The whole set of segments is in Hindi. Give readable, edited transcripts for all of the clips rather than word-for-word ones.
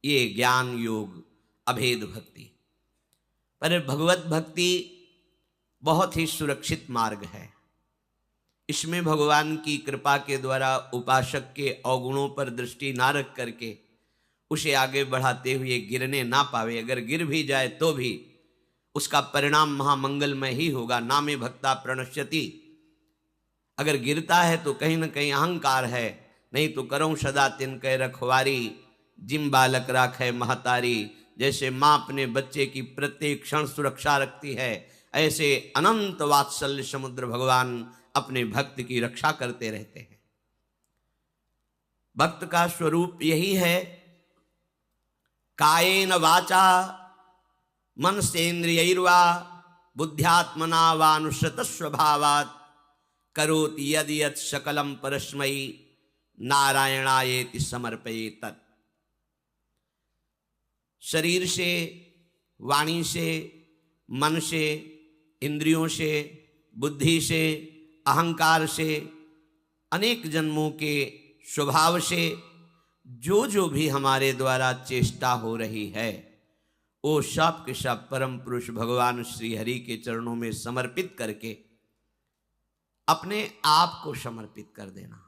ये ज्ञान योग अभेद भक्ति। पर भगवत भक्ति बहुत ही सुरक्षित मार्ग है। इसमें भगवान की कृपा के द्वारा उपासक के अवगुणों पर दृष्टि ना रख करके उसे आगे बढ़ाते हुए गिरने ना पावे। अगर गिर भी जाए तो भी उसका परिणाम महामंगलमय ही होगा। नामे भक्ता प्रणश्यति। अगर गिरता है तो कहीं न कहीं अहंकार है, नहीं तो करऊं सदा तिनके रखवारी, जिम बालक राखे महतारी। जैसे माँ अपने बच्चे की प्रत्येक क्षण सुरक्षा रखती है, ऐसे अनंत वात्सल्य समुद्र भगवान अपने भक्त की रक्षा करते रहते हैं। भक्त का स्वरूप यही है, कायेन वाचा मनसेन्द्रियैर्वा बुद्ध्यात्मना वानुसृत स्वभावात् करोति यद यद सकलम परस्मै नारायणायेति समर्पयेत। शरीर से, वाणी से, मन से, इंद्रियों से, बुद्धि से, अहंकार से, अनेक जन्मों के स्वभाव से जो जो भी हमारे द्वारा चेष्टा हो रही है, वो सब के सब परम पुरुष भगवान श्री हरि के चरणों में समर्पित करके अपने आप को समर्पित कर देना।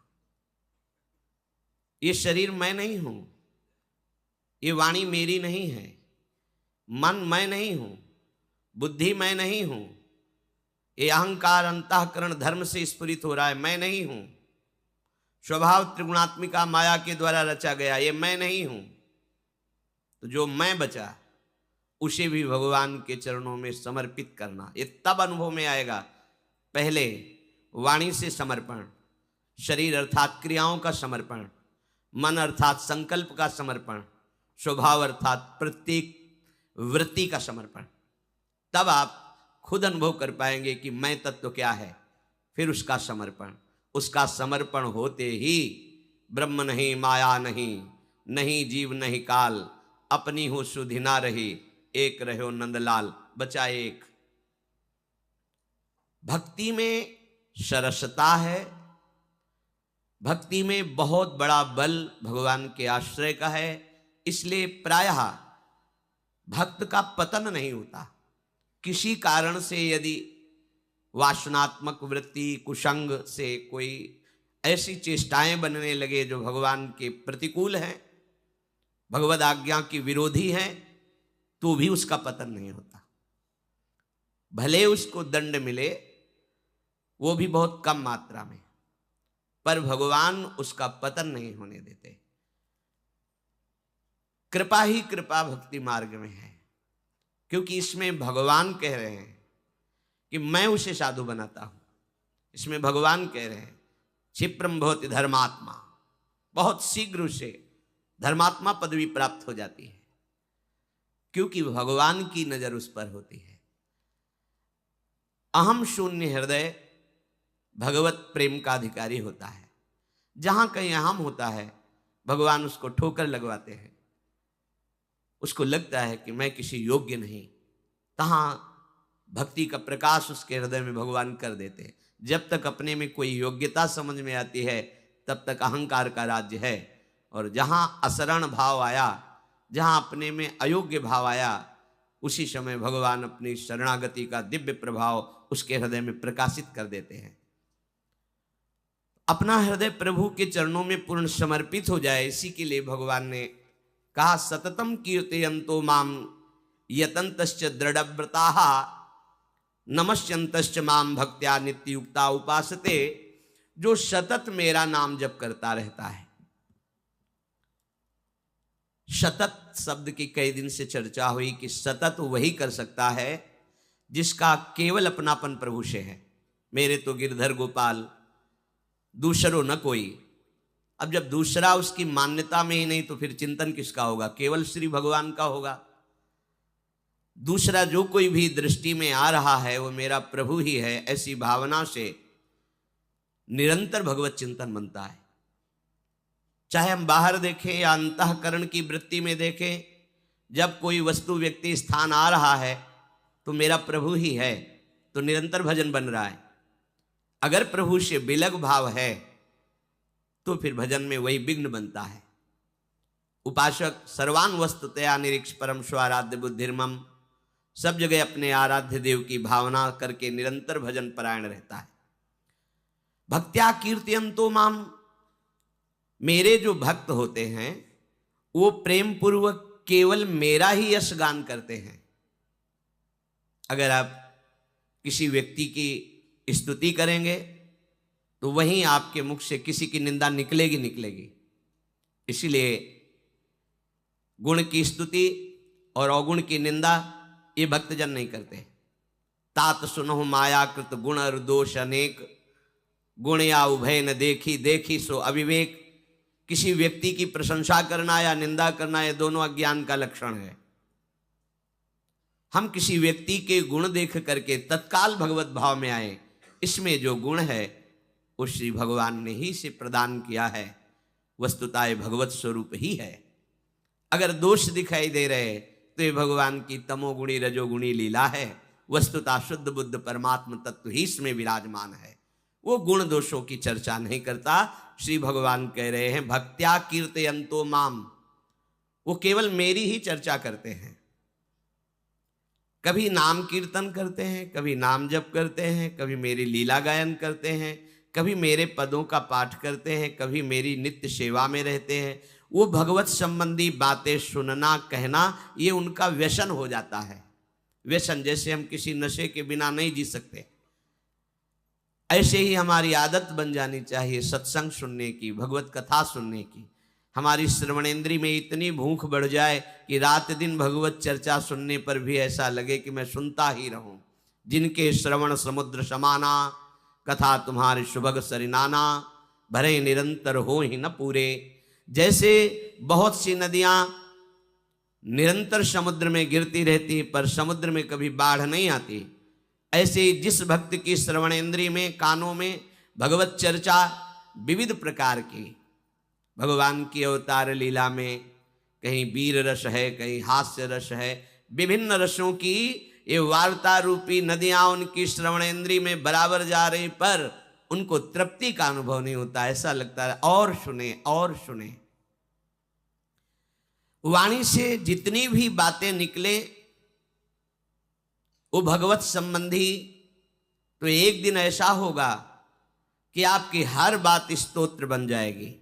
ये शरीर मैं नहीं हूं, ये वाणी मेरी नहीं है, मन मैं नहीं हूं, बुद्धि मैं नहीं हूं, ये अहंकार अंतःकरण धर्म से स्फुरित हो रहा है, मैं नहीं हूं। स्वभाव त्रिगुणात्मिका माया के द्वारा रचा गया, ये मैं नहीं हूं। तो जो मैं बचा उसे भी भगवान के चरणों में समर्पित करना। ये तब अनुभव में आएगा। पहले वाणी से समर्पण, शरीर अर्थात क्रियाओं का समर्पण, मन अर्थात संकल्प का समर्पण, स्वभाव अर्थात प्रत्येक वृत्ति का समर्पण। तब आप खुद अनुभव कर पाएंगे कि मैं तत्व क्या है। फिर उसका समर्पण, उसका समर्पण होते ही ब्रह्म नहीं माया नहीं, नहीं जीव नहीं काल, अपनी हो सुधि ना रही, एक रहो नंदलाल। बचा एक। भक्ति में सरसता है, भक्ति में बहुत बड़ा बल भगवान के आश्रय का है। इसलिए प्रायः भक्त का पतन नहीं होता। किसी कारण से यदि वासनात्मक वृत्ति कुसंग से कोई ऐसी चेष्टाएं बनने लगे जो भगवान के प्रतिकूल हैं, भगवद आज्ञा की विरोधी हैं, तो भी उसका पतन नहीं होता। भले उसको दंड मिले, वो भी बहुत कम मात्रा में, पर भगवान उसका पतन नहीं होने देते। कृपा ही कृपा भक्ति मार्ग में है, क्योंकि इसमें भगवान कह रहे हैं कि मैं उसे साधु बनाता हूं। इसमें भगवान कह रहे हैं क्षिप्रम भवति धर्मात्मा, बहुत शीघ्र उसे धर्मात्मा पदवी प्राप्त हो जाती है, क्योंकि भगवान की नजर उस पर होती है। अहम शून्य हृदय भगवत प्रेम का अधिकारी होता है। जहां कहीं अहम होता है, भगवान उसको ठोकर लगवाते हैं। उसको लगता है कि मैं किसी योग्य नहीं, तहां भक्ति का प्रकाश उसके हृदय में भगवान कर देते हैं। जब तक अपने में कोई योग्यता समझ में आती है, तब तक अहंकार का राज्य है। और जहां असरण भाव आया, जहां अपने में अयोग्य भाव आया, उसी समय भगवान अपनी शरणागति का दिव्य प्रभाव उसके हृदय में प्रकाशित कर देते हैं। अपना हृदय प्रभु के चरणों में पूर्ण समर्पित हो जाए, इसी के लिए भगवान ने कहा सततम कीर्तयन्तो माम यतन्तश्च दृढ़व्रताः नमस्यन्तश्च माम भक्त्या नित्ययुक्ता उपासते। जो सतत मेरा नाम जप करता रहता है। सतत शब्द की कई दिन से चर्चा हुई कि सतत वही कर सकता है जिसका केवल अपनापन प्रभु से है। मेरे तो गिरधर गोपाल, दूसरो न कोई। अब जब दूसरा उसकी मान्यता में ही नहीं, तो फिर चिंतन किसका होगा? केवल श्री भगवान का होगा। दूसरा जो कोई भी दृष्टि में आ रहा है वो मेरा प्रभु ही है, ऐसी भावना से निरंतर भगवत चिंतन बनता है। चाहे हम बाहर देखें या अंतःकरण की वृत्ति में देखें, जब कोई वस्तु व्यक्ति स्थान आ रहा है तो मेरा प्रभु ही है, तो निरंतर भजन बन रहा है। अगर प्रभु से विलग भाव है तो फिर भजन में वही विघ्न बनता है। उपासक सर्वान वस्तुतया निरीक्ष परम स्वाराध्य बुद्धिर्मम, सब जगह अपने आराध्य देव की भावना करके निरंतर भजन परायण रहता है। भक्त्या कीर्तयन्तो माम, मेरे जो भक्त होते हैं वो प्रेम पूर्वक केवल मेरा ही यश गान करते हैं। अगर आप किसी व्यक्ति की स्तुति करेंगे तो वहीं आपके मुख से किसी की निंदा निकलेगी निकलेगी। इसीलिए गुण की स्तुति और अवगुण की निंदा ये भक्तजन नहीं करते। तात सुनहु मायाकृत गुण और दोष अनेक, गुण या उभय न देखी, देखी सो अविवेक। किसी व्यक्ति की प्रशंसा करना या निंदा करना ये दोनों अज्ञान का लक्षण है। हम किसी व्यक्ति के गुण देख करके तत्काल भगवत भाव में आए, इसमें जो गुण है वो श्री भगवान ने ही से प्रदान किया है, वस्तुतः ये भगवत स्वरूप ही है। अगर दोष दिखाई दे रहे तो ये भगवान की तमोगुणी रजोगुणी लीला है, वस्तुतः शुद्ध बुद्ध परमात्म तत्व ही इसमें विराजमान है। वो गुण दोषों की चर्चा नहीं करता। श्री भगवान कह रहे हैं भक्त्या कीर्तयन्तो माम, वो केवल मेरी ही चर्चा करते हैं। कभी नाम कीर्तन करते हैं, कभी नाम जप करते हैं, कभी मेरी लीला गायन करते हैं, कभी मेरे पदों का पाठ करते हैं, कभी मेरी नित्य सेवा में रहते हैं। वो भगवत संबंधी बातें सुनना कहना ये उनका व्यसन हो जाता है। व्यसन जैसे हम किसी नशे के बिना नहीं जी सकते, ऐसे ही हमारी आदत बन जानी चाहिए सत्संग सुनने की, भगवत कथा सुनने की। हमारी श्रवणेंद्री में इतनी भूख बढ़ जाए कि रात दिन भगवत चर्चा सुनने पर भी ऐसा लगे कि मैं सुनता ही रहूं। जिनके श्रवण समुद्र समाना, कथा तुम्हारे शुभग सरिनाना, भरे निरंतर हो ही न पूरे। जैसे बहुत सी नदियां निरंतर समुद्र में गिरती रहती पर समुद्र में कभी बाढ़ नहीं आती, ऐसे ही जिस भक्त की श्रवणेंद्री में, कानों में भगवत चर्चा विविध प्रकार की, भगवान की अवतार लीला में कहीं वीर रस है, कहीं हास्य रस है, विभिन्न रसों की ये वार्ता रूपी नदियां उनकी श्रवणेंद्री में बराबर जा रही, पर उनको तृप्ति का अनुभव नहीं होता। ऐसा लगता है और सुने और सुने। वाणी से जितनी भी बातें निकले वो भगवत संबंधी, तो एक दिन ऐसा होगा कि आपकी हर बात स्तोत्र बन जाएगी।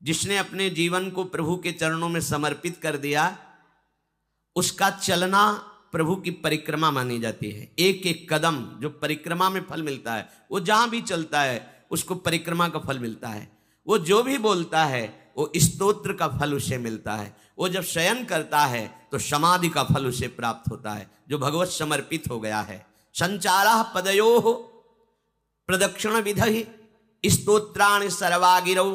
जिसने अपने जीवन को प्रभु के चरणों में समर्पित कर दिया, उसका चलना प्रभु की परिक्रमा मानी जाती है। एक एक कदम जो परिक्रमा में फल मिलता है, वो जहां भी चलता है उसको परिक्रमा का फल मिलता है। वो जो भी बोलता है वो स्तोत्र का फल उसे मिलता है। वो जब शयन करता है तो समाधि का फल उसे प्राप्त होता है, जो भगवत समर्पित हो गया है। संचारा पदयोः प्रदक्षिण विधि स्तोत्राणि सर्वागिरौ,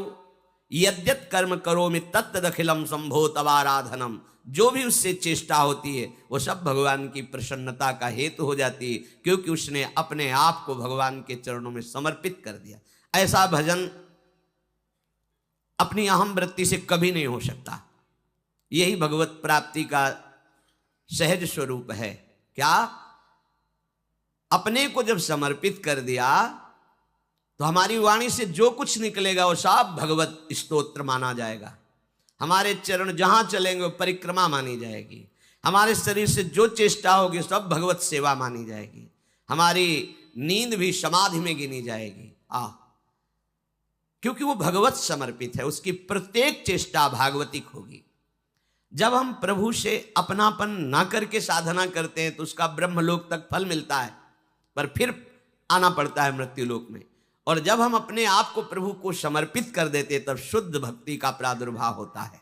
यद्यत कर्म करोमि तत्तदखिलम संभो तवाराधनम। जो भी उससे चेष्टा होती है वो सब भगवान की प्रसन्नता का हेतु हो जाती है, क्योंकि उसने अपने आप को भगवान के चरणों में समर्पित कर दिया। ऐसा भजन अपनी अहम वृत्ति से कभी नहीं हो सकता। यही भगवत प्राप्ति का सहज स्वरूप है। क्या? अपने को जब समर्पित कर दिया तो हमारी वाणी से जो कुछ निकलेगा वो सब भगवत स्तोत्र माना जाएगा। हमारे चरण जहां चलेंगे वो परिक्रमा मानी जाएगी। हमारे शरीर से जो चेष्टा होगी सब भगवत सेवा मानी जाएगी। हमारी नींद भी समाधि में गिनी जाएगी। क्योंकि वो भगवत समर्पित है, उसकी प्रत्येक चेष्टा भागवतिक होगी। जब हम प्रभु से अपनापन ना करके साधना करते हैं तो उसका ब्रह्मलोक तक फल मिलता है, पर फिर आना पड़ता है मृत्युलोक में। और जब हम अपने आप को प्रभु को समर्पित कर देते तब शुद्ध भक्ति का प्रादुर्भाव होता है।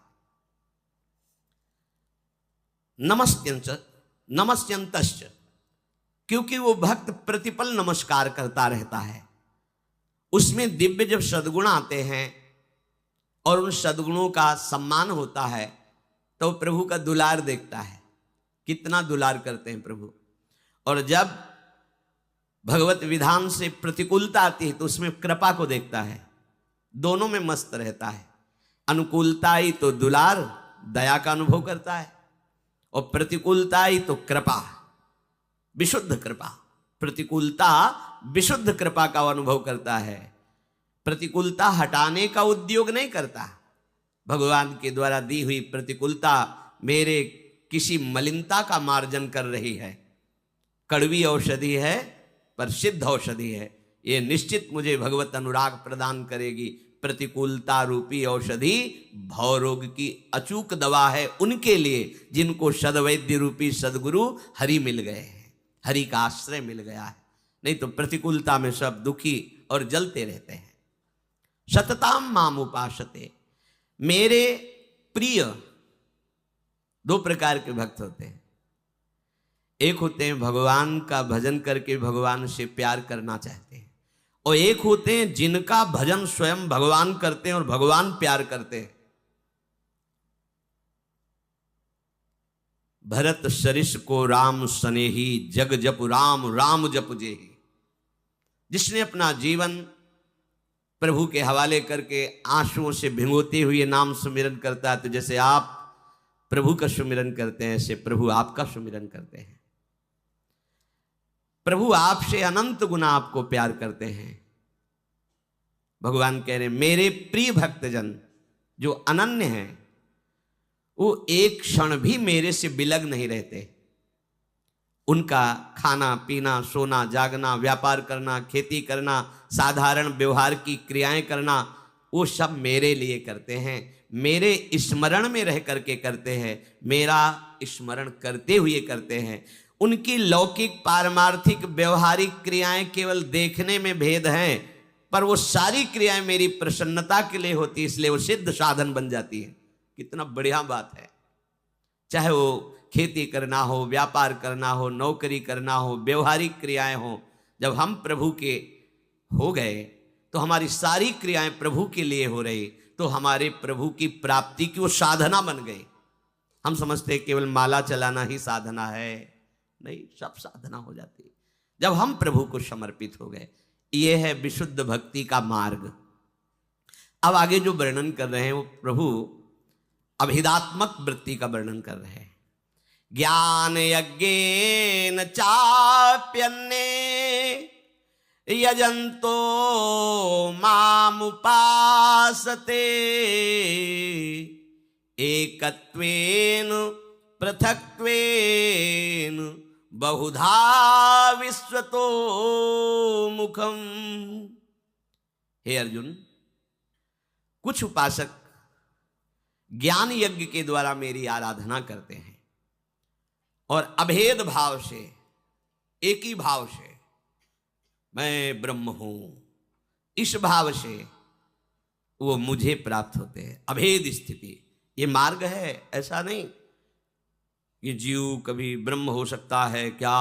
नमस्यंतश्च, क्योंकि वो भक्त प्रतिपल नमस्कार करता रहता है। उसमें दिव्य जब सद्गुण आते हैं और उन सद्गुणों का सम्मान होता है तो प्रभु का दुलार देखता है, कितना दुलार करते हैं प्रभु। और जब भगवत विधान से प्रतिकूलता आती है तो उसमें कृपा को देखता है, दोनों में मस्त रहता है। अनुकूलता ही तो दुलार दया का अनुभव करता है, और प्रतिकूलता ही तो कृपा, विशुद्ध कृपा। प्रतिकूलता विशुद्ध कृपा का अनुभव करता है। प्रतिकूलता हटाने का उद्योग नहीं करता, भगवान के द्वारा दी हुई प्रतिकूलता मेरे किसी मलिनता का मार्जन कर रही है। कड़वी औषधि है पर सिद्ध औषधि है, ये निश्चित मुझे भगवत अनुराग प्रदान करेगी। प्रतिकूलता रूपी औषधि भवरोग की अचूक दवा है उनके लिए जिनको सदवैद्य रूपी सदगुरु हरि मिल गए हैं, हरि का आश्रय मिल गया है। नहीं तो प्रतिकूलता में सब दुखी और जलते रहते हैं। सतताम माम उपासते, मेरे प्रिय दो प्रकार के भक्त होते हैं। एक होते हैं भगवान का भजन करके भगवान से प्यार करना चाहते हैं, और एक होते हैं जिनका भजन स्वयं भगवान करते हैं और भगवान प्यार करते हैं। भरत सरिस को राम सनेही, जग जप राम राम जप जेही। जिसने अपना जीवन प्रभु के हवाले करके आंसुओं से भिगोते हुए नाम सुमिरन करता है, तो जैसे आप प्रभु का सुमिरन करते हैं ऐसे प्रभु आपका सुमिरन करते हैं। प्रभु आपसे अनंत गुना आपको प्यार करते हैं। भगवान कह रहे हैं मेरे प्रिय भक्तजन जो अनन्य हैं वो एक क्षण भी मेरे से बिलग नहीं रहते। उनका खाना पीना, सोना जागना, व्यापार करना, खेती करना, साधारण व्यवहार की क्रियाएं करना, वो सब मेरे लिए करते हैं, मेरे स्मरण में रह करके करते हैं, मेरा स्मरण करते हुए करते हैं। उनकी लौकिक पारमार्थिक व्यवहारिक क्रियाएं केवल देखने में भेद हैं, पर वो सारी क्रियाएं मेरी प्रसन्नता के लिए होती, इसलिए वो सिद्ध साधन बन जाती है। कितना बढ़िया बात है। चाहे वो खेती करना हो, व्यापार करना हो, नौकरी करना हो, व्यवहारिक क्रियाएं हो, जब हम प्रभु के हो गए तो हमारी सारी क्रियाएं प्रभु के लिए हो रही, तो हमारे प्रभु की प्राप्ति की वो साधना बन गई। हम समझते हैं केवल माला चलाना ही साधना है, नहीं, सब साधना हो जाती है जब हम प्रभु को समर्पित हो गए। ये है विशुद्ध भक्ति का मार्ग। अब आगे जो वर्णन कर रहे हैं वो प्रभु अभिदात्मक वृत्ति का वर्णन कर रहे हैं। ज्ञान यज्ञेन चाप्यन्ने यजन्तो मामुपासते एकत्वेन पृथक्त्वेन बहुधा विश्वतो मुखम। हे अर्जुन, कुछ उपासक ज्ञान यज्ञ के द्वारा मेरी आराधना करते हैं और अभेद भाव से, एक ही भाव से, मैं ब्रह्म हूं, इस भाव से वो मुझे प्राप्त होते हैं। अभेद स्थिति ये मार्ग है, ऐसा नहीं कि जीव कभी ब्रह्म हो सकता है क्या।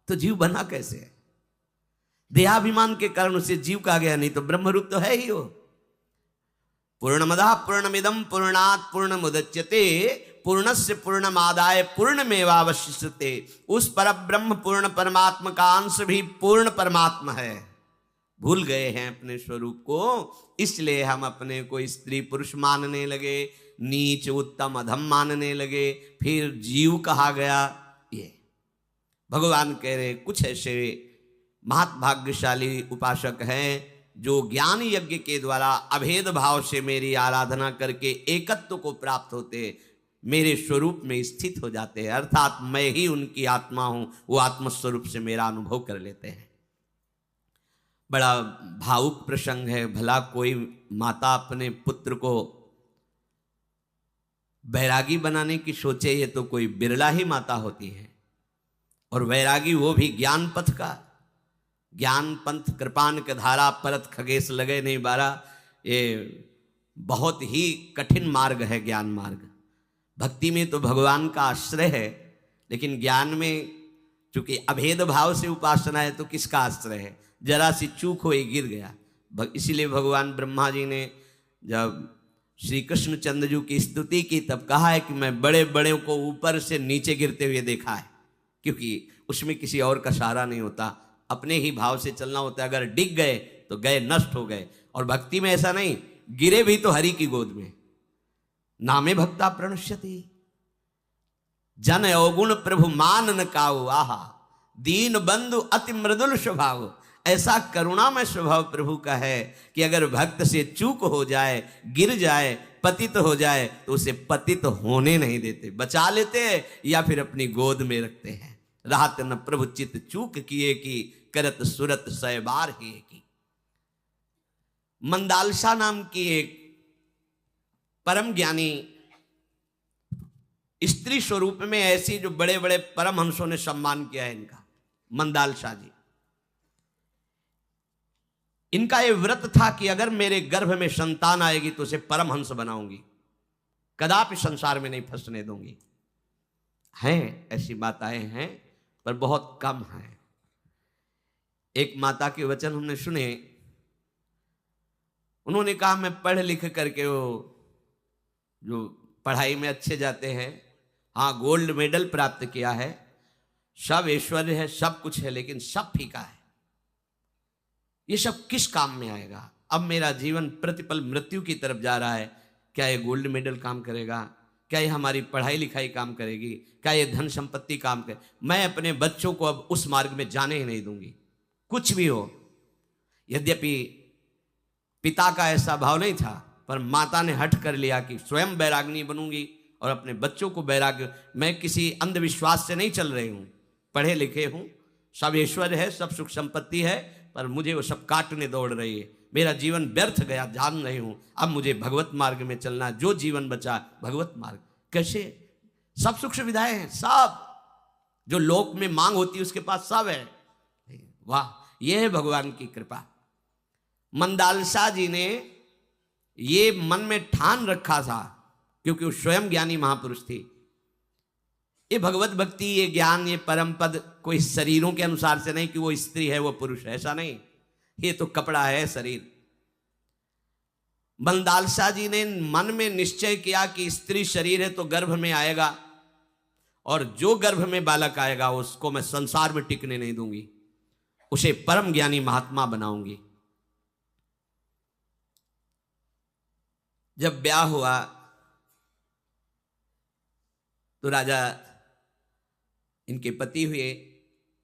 तो जीव बना कैसे? देहाभिमान के कारण उसे जीव कहा गया, नहीं तो ब्रह्म रूप तो है ही वो। पूर्णमदः पूर्णमिदं पूर्णात् पूर्णमुदच्यते पूर्णस्य पूर्णमादाय पूर्णमेवावशिष्यते। उस परब्रह्म पूर्ण परमात्मा का अंश भी पूर्ण परमात्मा है। भूल गए हैं अपने स्वरूप को, इसलिए हम अपने को स्त्री पुरुष मानने लगे, नीच उत्तम अधम मानने लगे, फिर जीव कहा गया। ये भगवान कह रहे कुछ ऐसे महाभाग्यशाली उपासक हैं जो ज्ञान यज्ञ के द्वारा अभेद भाव से मेरी आराधना करके एकत्व को प्राप्त होते, मेरे स्वरूप में स्थित हो जाते हैं, अर्थात मैं ही उनकी आत्मा हूं, वो आत्मस्वरूप से मेरा अनुभव कर लेते हैं। बड़ा भावुक प्रसंग है। भला कोई माता अपने पुत्र को वैरागी बनाने की सोचे, ये तो कोई बिरला ही माता होती है। और वैरागी वो भी ज्ञान पथ का। ज्ञान पंथ कृपान के धारा परत खगेश लगे नहीं बारा, ये बहुत ही कठिन मार्ग है ज्ञान मार्ग। भक्ति में तो भगवान का आश्रय है, लेकिन ज्ञान में चूंकि अभेद भाव से उपासना है तो किसका आश्रय है? जरा सी चूक हो ये गिर गया। इसीलिए भगवान ब्रह्मा जी ने जब श्री कृष्ण चंद्रजू की स्तुति की तब कहा है कि मैं बड़े बड़े को ऊपर से नीचे गिरते हुए देखा है, क्योंकि उसमें किसी और का सहारा नहीं होता, अपने ही भाव से चलना होता है। अगर डिग गए तो गए, नष्ट हो गए। और भक्ति में ऐसा नहीं, गिरे भी तो हरि की गोद में। नामे भक्ता प्रणश्यति, जन अवगुण प्रभु मान न काऊ, आहा दीन बंधु अति मृदुल स्वभाव। ऐसा करुणामय स्वभाव प्रभु का है कि अगर भक्त से चूक हो जाए, गिर जाए, पतित हो जाए तो उसे पतित होने नहीं देते, बचा लेते हैं या फिर अपनी गोद में रखते हैं। राहत न प्रभु चित चूक किए की, करत सुरत सै बार ही की। मंदालसा नाम की एक परम ज्ञानी स्त्री स्वरूप में ऐसी, जो बड़े बड़े परमहंसों ने सम्मान किया है इनका, मंदालसा जी। इनका ये व्रत था कि अगर मेरे गर्भ में संतान आएगी तो उसे परमहंस बनाऊंगी, कदापि संसार में नहीं फंसने दूंगी। हैं ऐसी माताएं हैं, पर बहुत कम हैं। एक माता के वचन हमने सुने, उन्होंने कहा मैं पढ़ लिख करके, वो जो पढ़ाई में अच्छे जाते हैं, हाँ गोल्ड मेडल प्राप्त किया है, सब ऐश्वर्य है, सब कुछ है, लेकिन सब फीका है। ये सब किस काम में आएगा? अब मेरा जीवन प्रतिपल मृत्यु की तरफ जा रहा है, क्या ये गोल्ड मेडल काम करेगा? क्या ये हमारी पढ़ाई लिखाई काम करेगी? क्या ये धन संपत्ति काम करे? मैं अपने बच्चों को अब उस मार्ग में जाने ही नहीं दूंगी, कुछ भी हो। यद्यपि पिता का ऐसा भाव नहीं था, पर माता ने हठ कर लिया कि स्वयं बैराग्नी बनूंगी और अपने बच्चों को बैराग्य। मैं किसी अंधविश्वास से नहीं चल रही हूं, पढ़े लिखे हूं, सब ऐश्वर्य है, सब सुख संपत्ति है, पर मुझे वो सब काटने दौड़ रही है। मेरा जीवन व्यर्थ गया, जान रही हूं, अब मुझे भगवत मार्ग में चलना, जो जीवन बचा भगवत मार्ग। कैसे? सब सुख सुविधाएं हैं, सब जो लोक में मांग होती है उसके पास सब है। वाह, यह है भगवान की कृपा। मंदालसा जी ने ये मन में ठान रखा था, क्योंकि वो स्वयं ज्ञानी महापुरुष थी। ये भगवत भक्ति, ये ज्ञान, ये परम पद कोई शरीरों के अनुसार से नहीं कि वो स्त्री है वो पुरुष है, ऐसा नहीं। ये तो कपड़ा है, शरीर। मंदालसा जी ने मन में निश्चय किया कि स्त्री शरीर है तो गर्भ में आएगा, और जो गर्भ में बालक आएगा उसको मैं संसार में टिकने नहीं दूंगी, उसे परम ज्ञानी महात्मा बनाऊंगी। जब ब्याह हुआ तो राजा इनके पति हुए।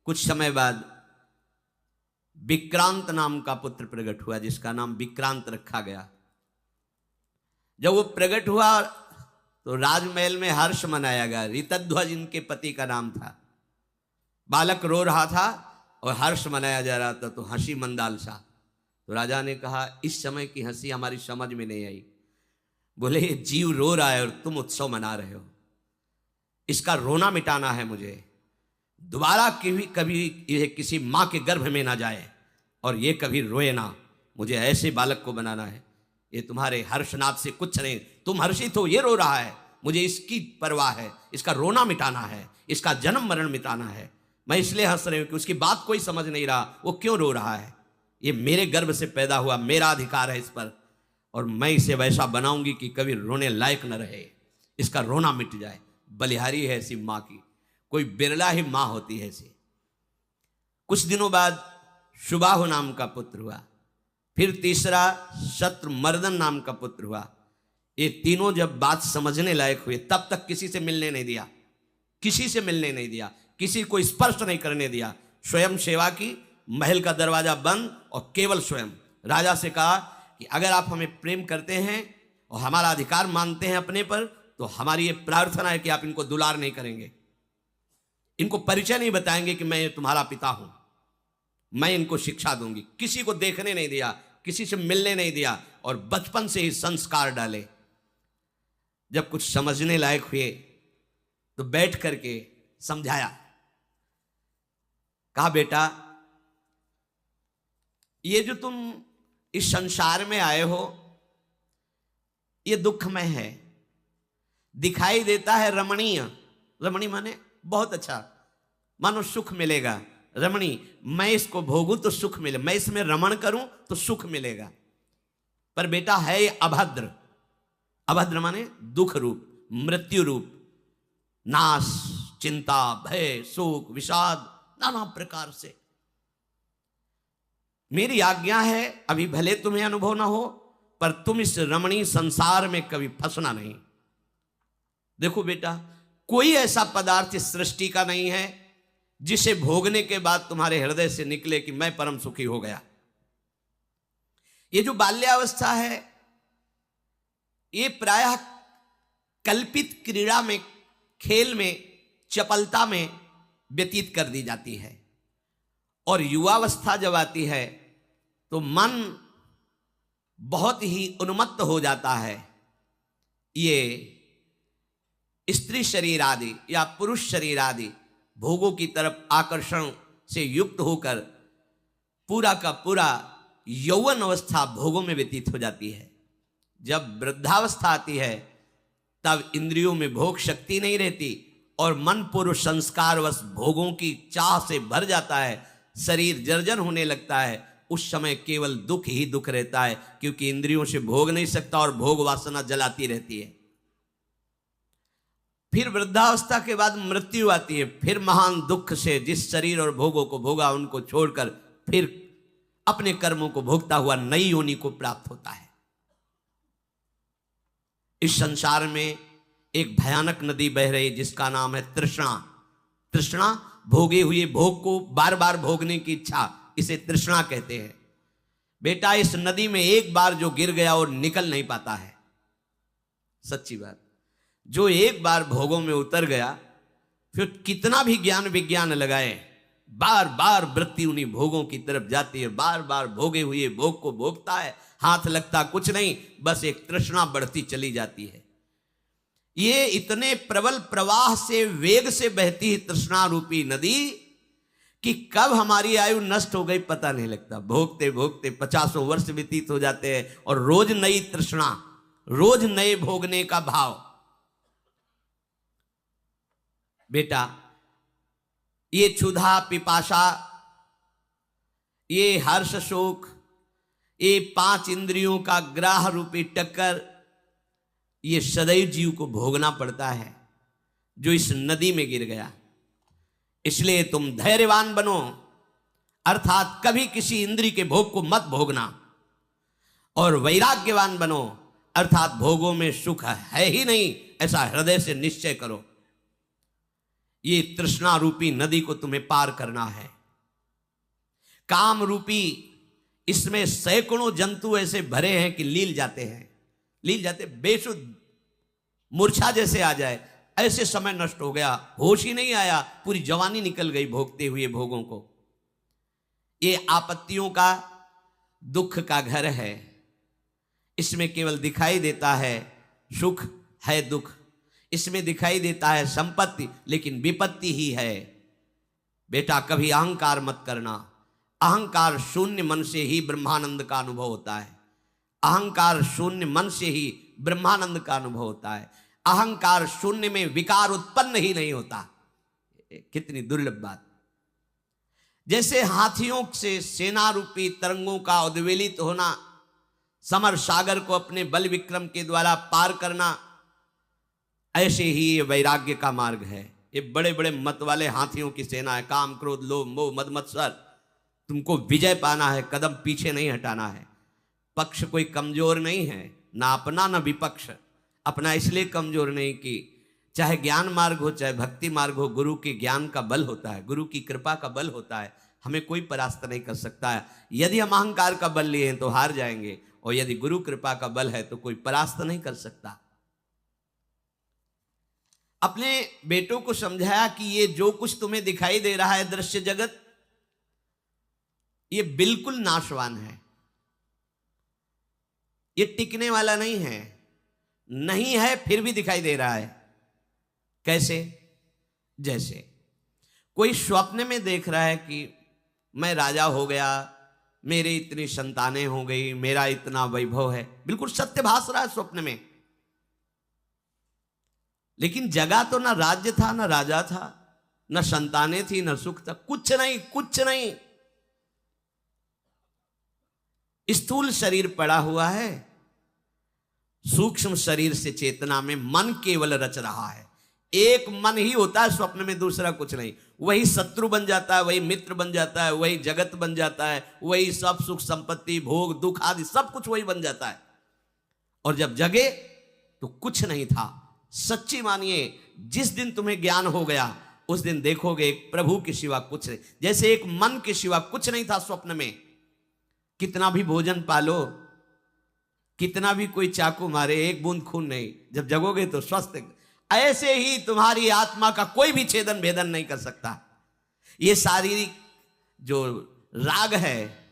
कुछ समय बाद विक्रांत नाम का पुत्र प्रकट हुआ, जिसका नाम विक्रांत रखा गया। जब वो प्रकट हुआ तो राजमहल में हर्ष मनाया गया। ऋतध्वज इनके पति का नाम था। बालक रो रहा था और हर्ष मनाया जा रहा था, तो हंसी मंदालसा। तो राजा ने कहा, इस समय की हंसी हमारी समझ में नहीं आई। बोले, ये जीव रो रहा है और तुम उत्सव मना रहे हो, इसका रोना मिटाना है मुझे। दोबारा कभी ये किसी माँ के गर्भ में ना जाए और ये कभी रोए ना। मुझे ऐसे बालक को बनाना है। ये तुम्हारे हर्षनाद से कुछ नहीं, तुम हर्षित हो, ये रो रहा है, मुझे इसकी परवाह है, इसका रोना मिटाना है, इसका जन्म मरण मिटाना है। मैं इसलिए हंस रही हूं कि उसकी बात कोई समझ नहीं रहा, वो क्यों रो रहा है। ये मेरे गर्भ से पैदा हुआ, मेरा अधिकार है इस पर, और मैं इसे वैसा बनाऊंगी कि कभी रोने लायक न रहे, इसका रोना मिट जाए। बलिहारी है ऐसी माँ की, कोई बिरला ही माँ होती है ऐसी। कुछ दिनों बाद सुबाहु नाम का पुत्र हुआ, फिर तीसरा शत्रुमर्दन नाम का पुत्र हुआ। ये तीनों जब बात समझने लायक हुए, तब तक किसी से मिलने नहीं दिया, किसी से मिलने नहीं दिया, किसी को स्पर्श नहीं करने दिया। स्वयं सेवा की, महल का दरवाजा बंद, और केवल स्वयं राजा से कहा कि अगर आप हमें प्रेम करते हैं और हमारा अधिकार मानते हैं अपने पर, तो हमारी ये प्रार्थना है कि आप इनको दुलार नहीं करेंगे, इनको परिचय नहीं बताएंगे कि मैं तुम्हारा पिता हूं। मैं इनको शिक्षा दूंगी। किसी को देखने नहीं दिया, किसी से मिलने नहीं दिया, और बचपन से ही संस्कार डाले। जब कुछ समझने लायक हुए तो बैठ करके समझाया। कहा, बेटा, ये जो तुम इस संसार में आए हो ये दुखमय है। दिखाई देता है रमणीय, रमणी माने बहुत अच्छा, मानो सुख मिलेगा। रमणी, मैं इसको भोगूं तो सुख मिले, मैं इसमें रमण करूं तो सुख मिलेगा। पर बेटा है ये अभद्र। अभद्र माने दुख रूप, मृत्यु रूप, नाश, चिंता, भय, शोक, विषाद, नाना प्रकार से। मेरी आज्ञा है, अभी भले तुम्हें अनुभव ना हो, पर तुम इस रमणीय संसार में कभी फंसना नहीं। देखो बेटा, कोई ऐसा पदार्थ इस सृष्टि का नहीं है जिसे भोगने के बाद तुम्हारे हृदय से निकले कि मैं परम सुखी हो गया। ये जो बाल्यावस्था है, ये प्रायः कल्पित क्रीड़ा में, खेल में, चपलता में व्यतीत कर दी जाती है। और युवावस्था जब आती है तो मन बहुत ही उन्मत्त हो जाता है। ये स्त्री शरीर आदि या पुरुष शरीर आदि भोगों की तरफ आकर्षण से युक्त होकर पूरा का पूरा यौवन अवस्था भोगों में व्यतीत हो जाती है। जब वृद्धावस्था आती है तब इंद्रियों में भोग शक्ति नहीं रहती और मन पूर्व संस्कारवश भोगों की चाह से भर जाता है, शरीर जर्जर होने लगता है। उस समय केवल दुख ही दुख रहता है, क्योंकि इंद्रियों से भोग नहीं सकता और भोग वासना जलाती रहती है। फिर वृद्धावस्था के बाद मृत्यु आती है, फिर महान दुख से जिस शरीर और भोगों को भोगा उनको छोड़कर फिर अपने कर्मों को भोगता हुआ नई योनि को प्राप्त होता है। इस संसार में एक भयानक नदी बह रही जिसका नाम है तृष्णा। तृष्णा भोगे हुए भोग को बार बार भोगने की इच्छा, इसे तृष्णा कहते हैं। बेटा, इस नदी में एक बार जो गिर गया और निकल नहीं पाता है। सच्ची बात, जो एक बार भोगों में उतर गया फिर कितना भी ज्ञान विज्ञान लगाए, बार बार वृत्ति उन्हीं भोगों की तरफ जाती है, बार बार भोगे हुए भोग को भोगता है, हाथ लगता कुछ नहीं, बस एक तृष्णा बढ़ती चली जाती है। ये इतने प्रबल प्रवाह से वेग से बहती है तृष्णा रूपी नदी कि कब हमारी आयु नष्ट हो गई पता नहीं लगता। भोगते भोगते 50 वर्ष व्यतीत हो जाते हैं और रोज नई तृष्णा, रोज नए भोगने का भाव। बेटा, ये क्षुधा पिपासा, ये हर्ष शोक, ये 5 इंद्रियों का ग्राह रूपी टक्कर, ये सदैव जीव को भोगना पड़ता है जो इस नदी में गिर गया। इसलिए तुम धैर्यवान बनो, अर्थात कभी किसी इंद्री के भोग को मत भोगना, और वैराग्यवान बनो, अर्थात भोगों में सुख है ही नहीं ऐसा हृदय से निश्चय करो। ये तृष्णा रूपी नदी को तुम्हें पार करना है। काम रूपी इसमें सैकड़ों जंतु ऐसे भरे हैं कि लील जाते हैं, लील जाते, बेसुध मूर्छा जैसे आ जाए, ऐसे समय नष्ट हो गया, होश ही नहीं आया, पूरी जवानी निकल गई भोगते हुए भोगों को। ये आपत्तियों का, दुख का घर है। इसमें केवल दिखाई देता है सुख है दुख, इसमें दिखाई देता है संपत्ति, लेकिन विपत्ति ही है। बेटा, कभी अहंकार मत करना। अहंकार शून्य मन से ही ब्रह्मानंद का अनुभव होता है। अहंकार शून्य मन से ही ब्रह्मानंद का अनुभव होता है। अहंकार शून्य में विकार उत्पन्न ही नहीं होता। कितनी दुर्लभ बात। जैसे हाथियों से सेना रूपी तरंगों का उद्वेलित होना, समर सागर को अपने बल विक्रम के द्वारा पार करना, ऐसे ही ये वैराग्य का मार्ग है। ये बड़े बड़े मत वाले हाथियों की सेना है। काम क्रोध लोभ मोह मद मत्सर, तुमको विजय पाना है, कदम पीछे नहीं हटाना है। पक्ष कोई कमजोर नहीं है, ना अपना ना विपक्ष। अपना इसलिए कमजोर नहीं कि चाहे ज्ञान मार्ग हो चाहे भक्ति मार्ग हो, गुरु के ज्ञान का बल होता है, गुरु की कृपा का बल होता है। हमें कोई परास्त नहीं कर सकता है। यदि हम अहंकार का बल लिए हैं तो हार जाएंगे, और यदि गुरु कृपा का बल है तो कोई परास्त नहीं कर सकता। अपने बेटों को समझाया कि ये जो कुछ तुम्हें दिखाई दे रहा है दृश्य जगत, ये बिल्कुल नाशवान है, ये टिकने वाला नहीं है। नहीं है फिर भी दिखाई दे रहा है। कैसे? जैसे कोई स्वप्न में देख रहा है कि मैं राजा हो गया, मेरी इतनी संतानें हो गई, मेरा इतना वैभव है, बिल्कुल सत्य भास रहा है स्वप्न में। लेकिन जगह तो ना राज्य था, ना राजा था, ना संतानें थी, ना सुख था, कुछ नहीं, कुछ नहीं। स्थूल शरीर पड़ा हुआ है, सूक्ष्म शरीर से चेतना में मन केवल रच रहा है। एक मन ही होता है स्वप्न में, दूसरा कुछ नहीं। वही शत्रु बन जाता है, वही मित्र बन जाता है, वही जगत बन जाता है, वही सब सुख संपत्ति भोग दुख आदि सब कुछ वही बन जाता है। और जब जगे तो कुछ नहीं था। सच्ची मानिए, जिस दिन तुम्हें ज्ञान हो गया उस दिन देखोगे एक प्रभु के सिवा कुछ नहीं। जैसे एक मन के सिवा कुछ नहीं था स्वप्न में। कितना भी भोजन पालो, कितना भी कोई चाकू मारे, एक बूंद खून नहीं। जब जगोगे तो स्वस्थ। ऐसे ही तुम्हारी आत्मा का कोई भी छेदन भेदन नहीं कर सकता। ये शारीरिक जो राग है,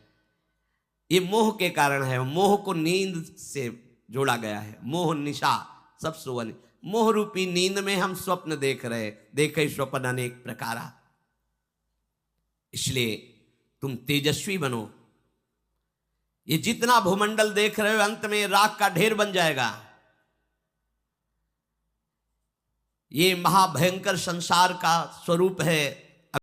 ये मोह के कारण है। मोह को नींद से जोड़ा गया है। मोह निशा सब सुवन। मोह रूपी नींद में हम स्वप्न देख रहे, देखे स्वप्न अनेक प्रकारा। इसलिए तुम तेजस्वी बनो। ये जितना भूमंडल देख रहे हो अंत में राख का ढेर बन जाएगा। ये महाभयंकर संसार का स्वरूप है।